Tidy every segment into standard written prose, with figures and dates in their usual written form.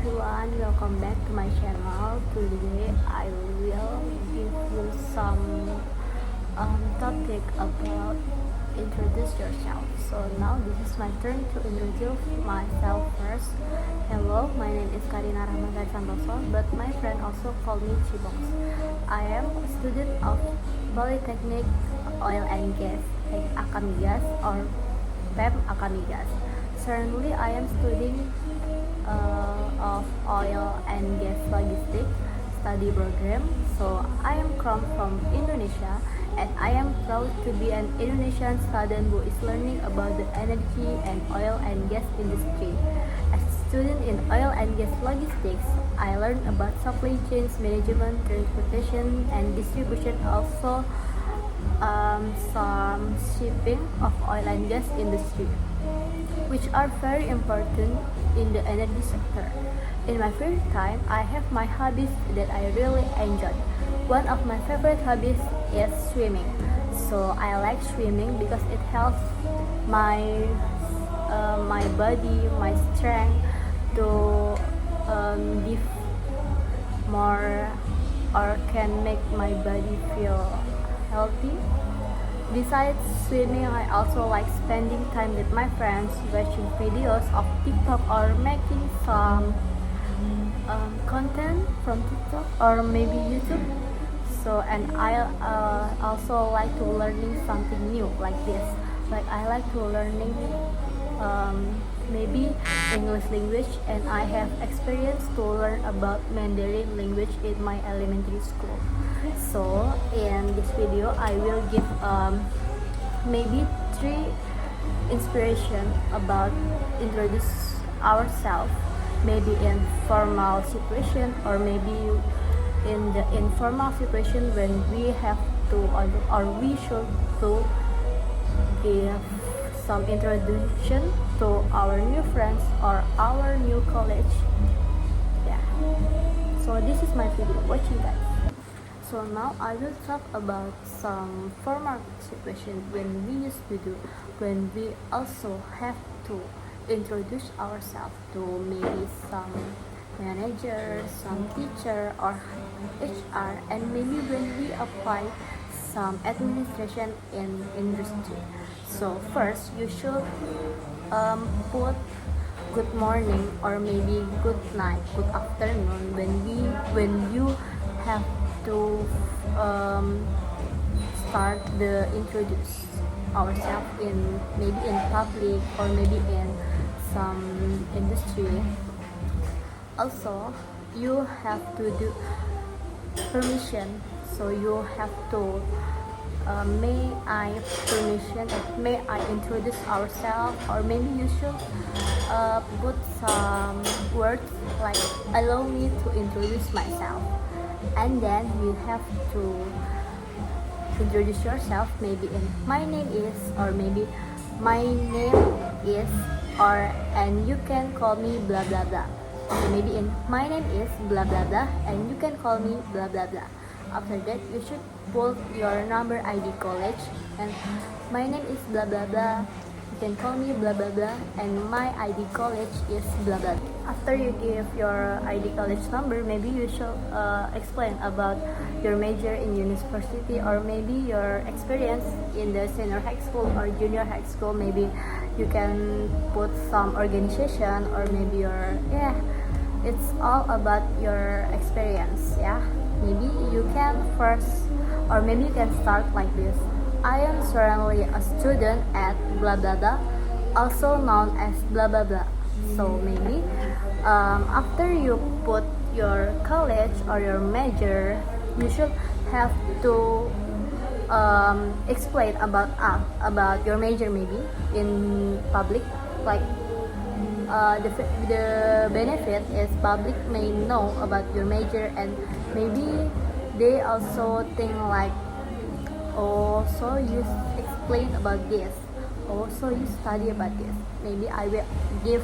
everyone, welcome back to my channel. Today I will give you some topic about introduce yourself. So now this is my turn to introduce myself first. Hello, my name is Karina Rahmatan Santoso, but my friend also call me Chibox. I am a student of Polytechnic Oil and Gas, like Akamigas or PEM Akamigas. Currently, I am studying of oil and gas logistics study program. So I am come from Indonesia, and I am proud to be an Indonesian student who is learning about the energy and oil and gas industry. As a student in oil and gas logistics, I learned about supply chains management, transportation, and distribution. Also, some shipping of oil and gas industry, which are very important in the energy sector. In my free time, I have my hobbies that I really enjoy. One of my favorite hobbies is swimming. So I like swimming because it helps my body, my strength to give more, or can make my body feel healthy. Besides swimming, I also like spending time with my friends, watching videos of TikTok or making some content from TikTok or maybe YouTube. So, and I also like to learning something new like this. Like I like to learning maybe English language, and I have experience to learn about Mandarin language in my elementary school. So in this video I will give maybe 3 inspiration about introduce ourselves, maybe in formal situation or maybe in the informal situation when we have to or we should to give some introduction to our new friends or our new college. Yeah, so this is my video. Watch you guys. So now I will talk about some formal situation when we used to do, when we also have to introduce ourselves to maybe some manager, some teacher or HR, and maybe when we apply some administration in industry. So first you should put good morning or maybe good night, good afternoon when you have to start the introduce ourselves in maybe in public or maybe in some industry. Also, you have to do permission. So you have to may I permission, may I introduce ourselves, or maybe you should put some words like allow me to introduce myself. And then you have to introduce yourself maybe in my name is, or maybe my name is, or and you can call me blah blah blah. So maybe in my name is blah blah blah and you can call me blah blah blah. After that you should put your number ID college, and my name is blah blah blah, you can call me blah blah blah, and my ID college is blah blah. After you give your ID college number, maybe you should explain about your major in university or maybe your experience in the senior high school or junior high school. Maybe you can put some organization or maybe your it's all about your experience. Maybe you can first, or maybe you can start like this. I am currently a student at blah blah blah, also known as blah blah blah. So maybe after you put your college or your major, you should have to explain about your major maybe in public. Like the benefit is public may know about your major, and maybe they also think like, oh, so you explain about this, oh, so you study about this. Maybe I will give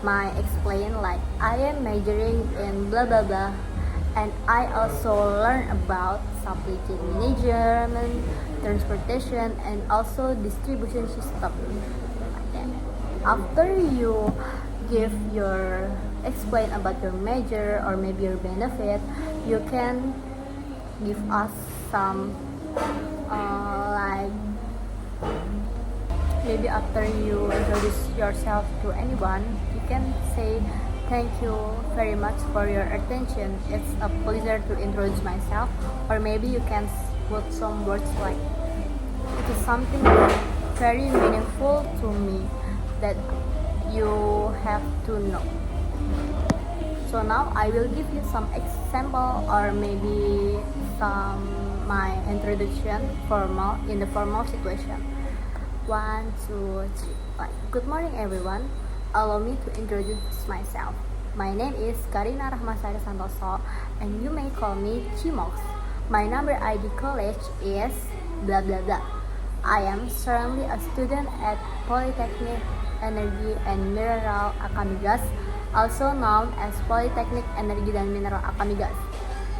my explain like I am majoring in blah blah blah, and I also learn about supply chain management, transportation, and also distribution system. Like that. After you give your explain about your major or maybe your benefit, you can give us some like maybe after you introduce yourself to anyone, you can say thank you very much for your attention. It's a pleasure to introduce myself, or maybe you can put some words like it is something very meaningful to me that you have to know. So now I will give you some example or maybe some my introduction formal in the formal situation. 1, 2, 3. Like, good morning everyone. Allow me to introduce myself. My name is Karina Rahmasari Santoso and you may call me Chimox. My number ID college is blah blah blah. I am currently a student at Polytechnic Energi and Mineral Akamigas, also known as Polytechnic Energi dan Mineral Akamigas.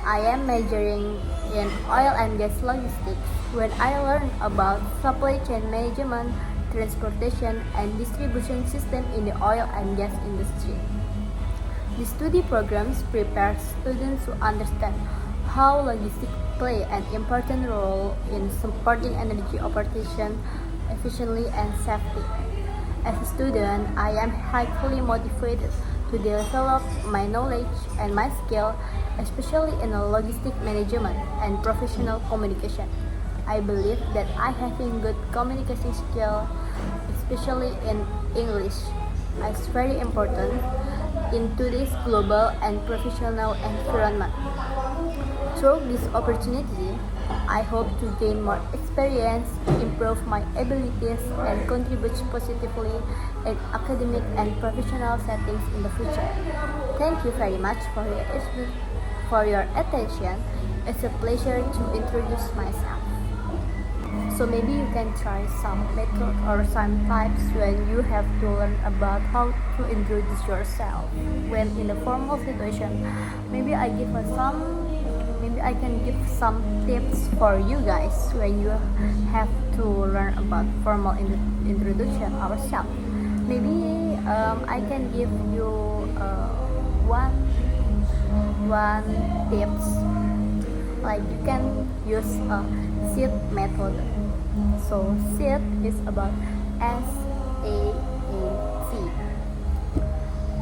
I am majoring in oil and gas logistics. When I learned about supply chain management, transportation, and distribution system in the oil and gas industry. The study programs prepare students to understand how logistics play an important role in supporting energy operation efficiently and safely. As a student, I am highly motivated to develop my knowledge and my skill, especially in logistic management and professional communication. I believe that I having good communication skill, especially in English, is very important in today's global and professional environment. Through this opportunity, I hope to gain more experience, improve my abilities, and contribute positively in academic and professional settings in the future. Thank you very much for your attention. It's a pleasure to introduce myself. So maybe you can try some method or some types when you have to learn about how to introduce yourself. When in a formal situation, maybe I can give some tips for you guys when you have to learn about formal introduction ourselves. Maybe I can give you one tips, like you can use a SEAT method. So SEAT is about SAAT.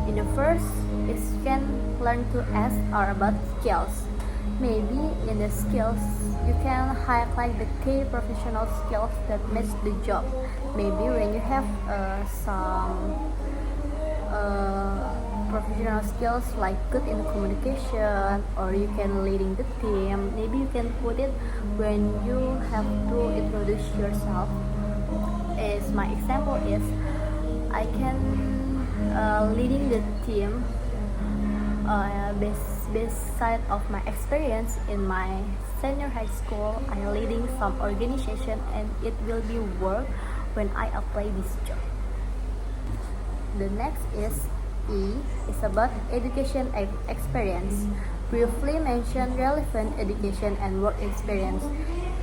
In the first, is you can learn to ask or about skills. Maybe in the skills, you can highlight the key professional skills that match the job. Maybe when you have some professional skills like good in communication, or you can leading the team, maybe you can put it when you have to introduce yourself. As my example is, I can leading the team beside of my experience in my senior high school. I'm leading some organization and it will be work when I apply this job. The next is E is about education experience. Briefly mention relevant education and work experience.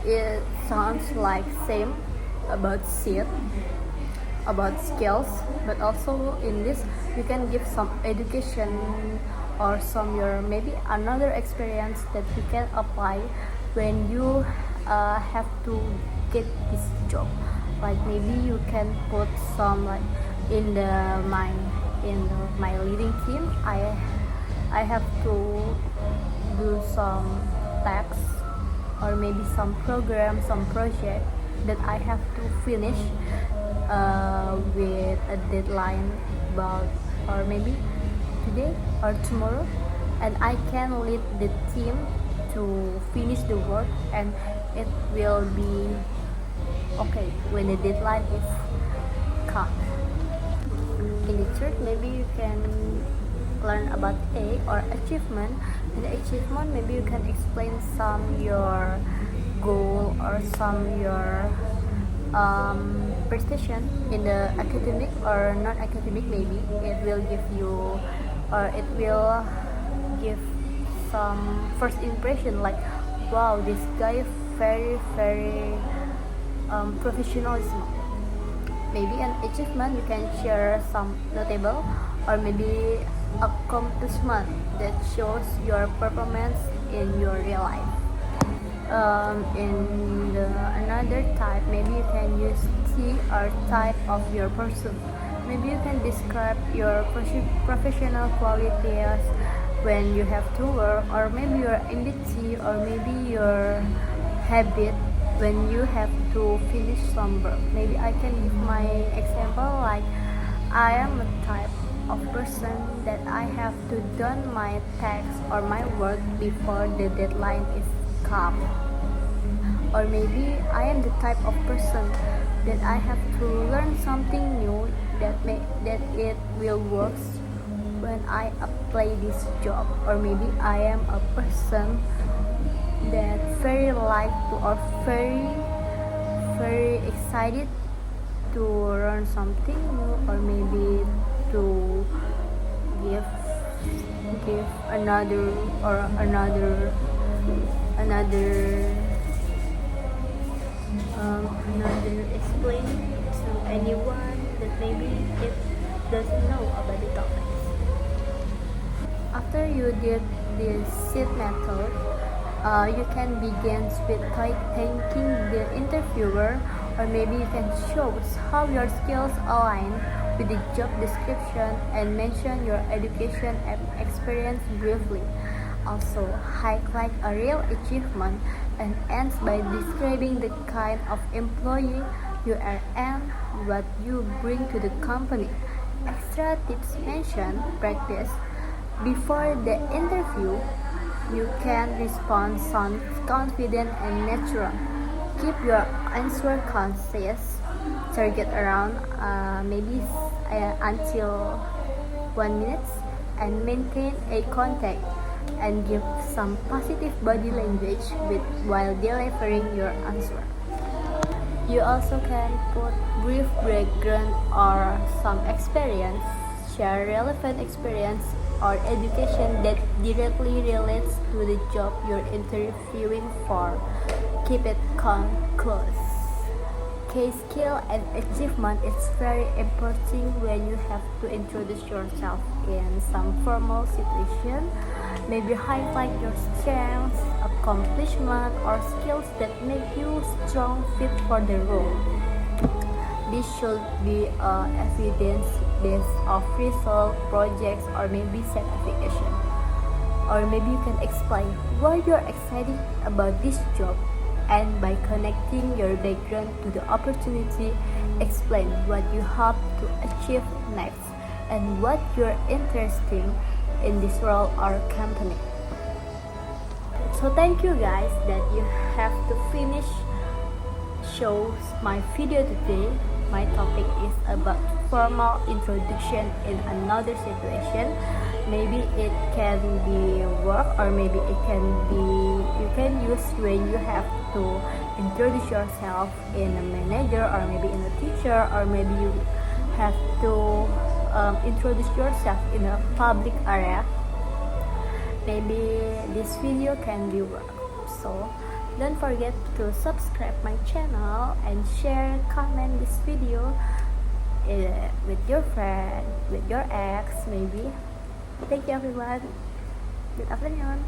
It sounds like same about SEAT, about skills, but also in this you can give some education or some your maybe another experience that you can apply when you have to get this job. Like maybe you can put some like in my leading team, I have to do some tasks or maybe some program, some project that I have to finish with a deadline about or maybe today or tomorrow, and I can lead the team to finish the work and it will be okay when the deadline is come. In the third, maybe you can learn about A or achievement. In the achievement, maybe you can explain some your goal or some your prestation in the academic or non-academic. Maybe it will give you or it will give some first impression like, wow, this guy very professionalism. Maybe an achievement you can share some notable or maybe a accomplishment that shows your performance in your real life. Another type, maybe you can use T or type of your person. Maybe you can describe your professional qualities when you have to work, or maybe your MBT, or maybe your habit when you have to finish some work. Maybe I can give my example like I am a type of person that I have to done my tasks or my work before the deadline is come. Or maybe I am the type of person that I have to learn something new that it will work when I apply this job. Or maybe I am a person that very like to, or very excited to learn something new, or maybe to give another explain to anyone that maybe it doesn't know about the topics. After you did this SEED method, you can begin with thanking the interviewer, or maybe you can show how your skills align with the job description and mention your education and experience briefly. Also, highlight a real achievement and ends by describing the kind of employee you are and what you bring to the company. Extra tips mentioned: practice before the interview. You can respond sound confident and natural. Keep your answer concise. Target around until 1 minute, and maintain eye contact and give some positive body language while delivering your answer. You also can put brief background or some experience, share relevant experience or education that directly relates to the job you're interviewing for. Keep it close. Key skill and achievement is very important when you have to introduce yourself in some formal situation. Maybe highlight your strengths, accomplishment, or skills that make you strong fit for the role. This should be evidence based of result, projects, or maybe certification. Or maybe you can explain why you're excited about this job, and by connecting your background to the opportunity, explain what you hope to achieve next and what you're interested in this role or company. So thank you guys that you have to finish shows my video today. My topic is about formal introduction in another situation. Maybe it can be work, or maybe it can be you can use when you have to introduce yourself in a manager, or maybe in a teacher, or maybe you have to introduce yourself in a public area. Maybe this video can be work. So don't forget to subscribe my channel and share, comment this video with your friend, with your ex maybe. Thank you everyone. Good afternoon.